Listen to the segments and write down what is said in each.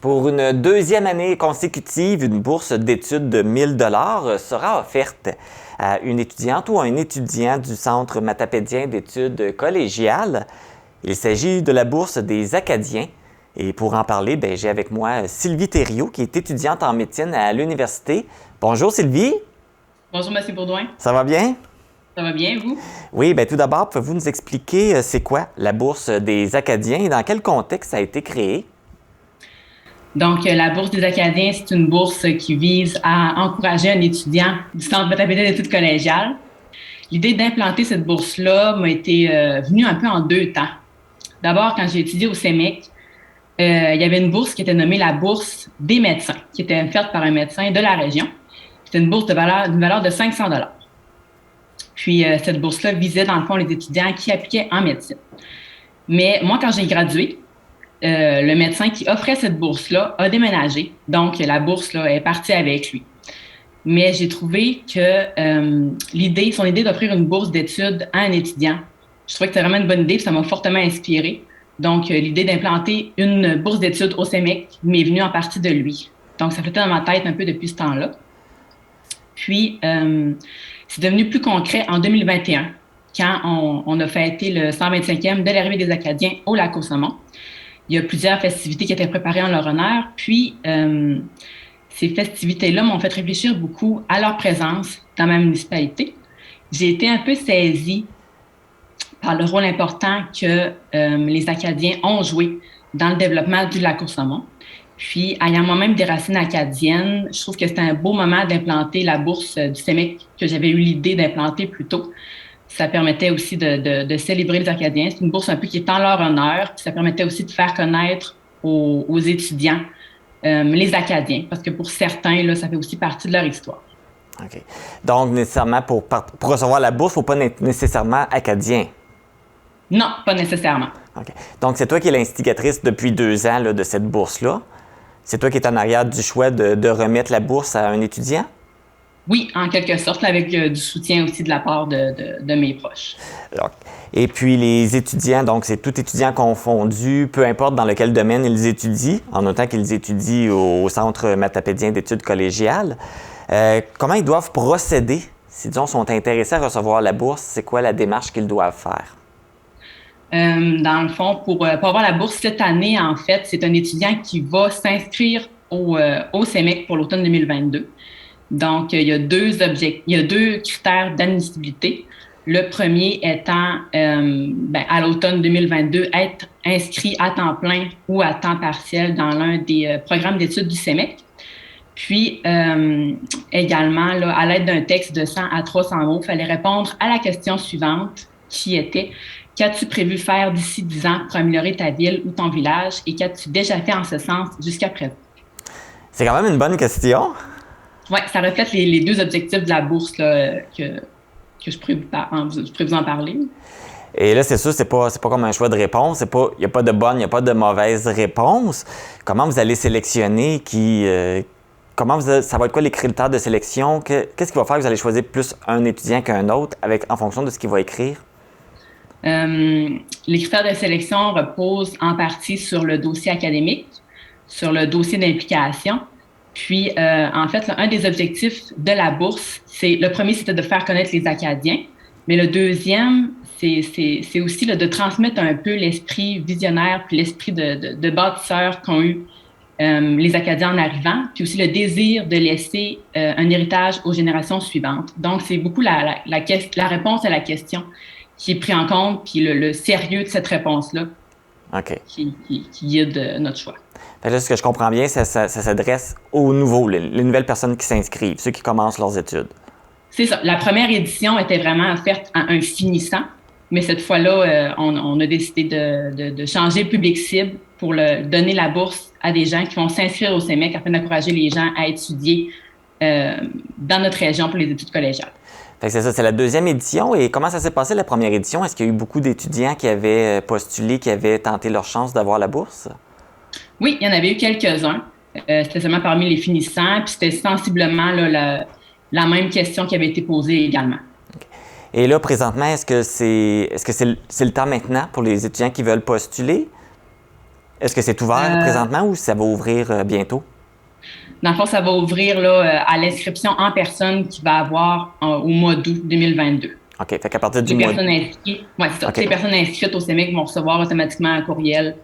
Pour une deuxième année consécutive, une bourse d'études de 1 000 sera offerte à une étudiante ou à un étudiant du Centre matapédien d'études collégiales. Il s'agit de la bourse des Acadiens. Et pour en parler, j'ai avec moi Sylvie Thériault, qui est étudiante en médecine à l'université. Bonjour Sylvie. Bonjour, M. Baudouin. Ça va bien? Ça va bien, vous? Oui, tout d'abord, pouvez-vous nous expliquer c'est quoi la bourse des Acadiens et dans quel contexte ça a été créé? Donc, la Bourse des Acadiens, c'est une bourse qui vise à encourager un étudiant du Centre matapédien d'études collégiales. L'idée d'implanter cette bourse-là m'a été venue un peu en deux temps. D'abord, quand j'ai étudié au CEMEC, il y avait une bourse qui était nommée la Bourse des médecins, qui était offerte par un médecin de la région. C'était une bourse d'une valeur de 500 $. Puis, cette bourse-là visait, dans le fond, les étudiants qui appliquaient en médecine. Mais moi, quand j'ai gradué, le médecin qui offrait cette bourse-là a déménagé. Donc, la bourse là, est partie avec lui. Mais j'ai trouvé que son idée d'offrir une bourse d'études à un étudiant, je trouvais que c'était vraiment une bonne idée, puis ça m'a fortement inspirée. Donc, l'idée d'implanter une bourse d'études au CEMEC m'est venue en partie de lui. Donc, ça flottait dans ma tête un peu depuis ce temps-là. Puis, c'est devenu plus concret en 2021, quand on a fêté le 125e de l'arrivée des Acadiens au Lac-aux-Saumons. Il y a plusieurs festivités qui étaient préparées en leur honneur. Puis, ces festivités-là m'ont fait réfléchir beaucoup à leur présence dans ma municipalité. J'ai été un peu saisie par le rôle important que les Acadiens ont joué dans le développement du Lac-aux-Saumons. Puis, ayant moi-même des racines acadiennes, je trouve que c'était un beau moment d'implanter la bourse du CEMEC que j'avais eu l'idée d'implanter plus tôt. Ça permettait aussi de célébrer les Acadiens. C'est une bourse un peu qui est en leur honneur. Puis ça permettait aussi de faire connaître aux étudiants les Acadiens, parce que pour certains, là, ça fait aussi partie de leur histoire. OK. Donc, nécessairement, pour recevoir la bourse, il ne faut pas être nécessairement acadien. Non, pas nécessairement. OK. Donc, c'est toi qui es l'instigatrice depuis 2 ans là, de cette bourse-là. C'est toi qui es en arrière du choix de remettre la bourse à un étudiant? Oui, en quelque sorte, avec du soutien aussi de la part de mes proches. Et puis les étudiants, donc c'est tout étudiant confondu, peu importe dans lequel domaine ils étudient, en autant qu'ils étudient au Centre matapédien d'études collégiales. Comment ils doivent procéder si, disons, sont intéressés à recevoir la bourse? C'est quoi la démarche qu'ils doivent faire? Dans le fond, pour avoir la bourse cette année, en fait, c'est un étudiant qui va s'inscrire au CEMEC pour l'automne 2022. Donc, il y a deux critères d'admissibilité. Le premier étant, à l'automne 2022, être inscrit à temps plein ou à temps partiel dans l'un des programmes d'études du CEMEC. Puis, également, là, à l'aide d'un texte de 100 à 300 mots, il fallait répondre à la question suivante, qui était « Qu'as-tu prévu faire d'ici 10 ans pour améliorer ta ville ou ton village et qu'as-tu déjà fait en ce sens jusqu'à présent? » C'est quand même une bonne question. Oui, ça reflète les deux objectifs de la bourse là, que je pourrais vous en parler. Et là, c'est sûr, c'est pas comme un choix de réponse. Il n'y a pas de bonne, il n'y a pas de mauvaise réponse. Comment vous allez sélectionner ça va être quoi les critères de sélection? Qu'est-ce qui va faire que vous allez choisir plus un étudiant qu'un autre en fonction de ce qu'il va écrire? Les critères de sélection reposent en partie sur le dossier académique, sur le dossier d'implication. Puis, en fait, un des objectifs de la bourse, le premier, c'était de faire connaître les Acadiens. Mais le deuxième, c'est aussi là, de transmettre un peu l'esprit visionnaire puis l'esprit de bâtisseur qu'ont eu les Acadiens en arrivant, puis aussi le désir de laisser un héritage aux générations suivantes. Donc, c'est beaucoup la réponse à la question qui est pris en compte, puis le sérieux de cette réponse-là qui guide notre choix. Fait là, ce que je comprends bien, ça s'adresse aux nouveaux, les nouvelles personnes qui s'inscrivent, ceux qui commencent leurs études. C'est ça. La première édition était vraiment offerte à un finissant, mais cette fois-là, on a décidé de changer le public cible pour donner la bourse à des gens qui vont s'inscrire au CEMEC afin d'encourager les gens à étudier dans notre région pour les études collégiales. Fait que c'est ça, c'est la deuxième édition. Et comment ça s'est passé la première édition? Est-ce qu'il y a eu beaucoup d'étudiants qui avaient postulé, qui avaient tenté leur chance d'avoir la bourse? Oui, il y en avait eu quelques-uns. C'était seulement parmi les finissants, puis c'était sensiblement là, la même question qui avait été posée également. Okay. Et là, présentement, est-ce que c'est le temps maintenant pour les étudiants qui veulent postuler? Est-ce que c'est ouvert présentement ou ça va ouvrir bientôt? Dans le fond, ça va ouvrir là, à l'inscription en personne qui va avoir au mois d'août 2022. OK. Fait qu'à partir du mois d'août. Ouais, c'est ça. Okay. Les personnes inscrites au CEMIC vont recevoir automatiquement un courriel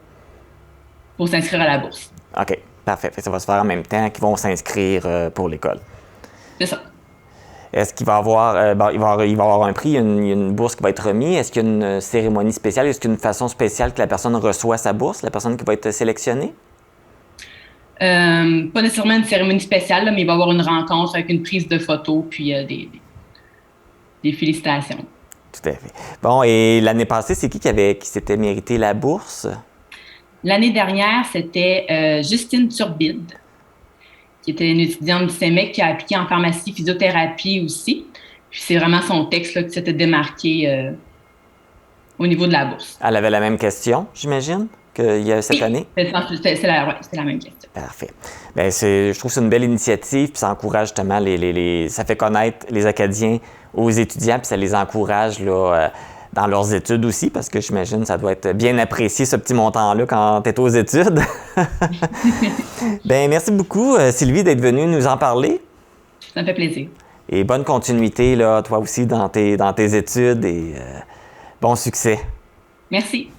pour s'inscrire à la bourse. OK. Parfait. Fait que ça va se faire en même temps qu'ils vont s'inscrire pour l'école. C'est ça. Est-ce qu'il va y avoir, il va y avoir un prix, il y a une bourse qui va être remise? Est-ce qu'il y a une cérémonie spéciale? Est-ce qu'il y a une façon spéciale que la personne reçoit sa bourse, la personne qui va être sélectionnée? Pas nécessairement une cérémonie spéciale, là, mais il va y avoir une rencontre avec une prise de photos puis des félicitations. Tout à fait. Bon, et l'année passée, c'est qui s'était mérité la bourse? L'année dernière, c'était Justine Turbide, qui était une étudiante du CEMEC qui a appliqué en pharmacie-physiothérapie aussi. Puis c'est vraiment son texte là, qui s'était démarqué au niveau de la bourse. Elle avait la même question, j'imagine, qu'il y a cette année? C'est la même question. Parfait. Bien, je trouve que c'est une belle initiative, puis ça encourage justement ça fait connaître les Acadiens aux étudiants, puis ça les encourage là, dans leurs études aussi, parce que j'imagine que ça doit être bien apprécié, ce petit montant-là, quand tu es aux études. Bien, merci beaucoup, Sylvie, d'être venue nous en parler. Ça me fait plaisir. Et bonne continuité, là, toi aussi, dans tes études, et bon succès. Merci.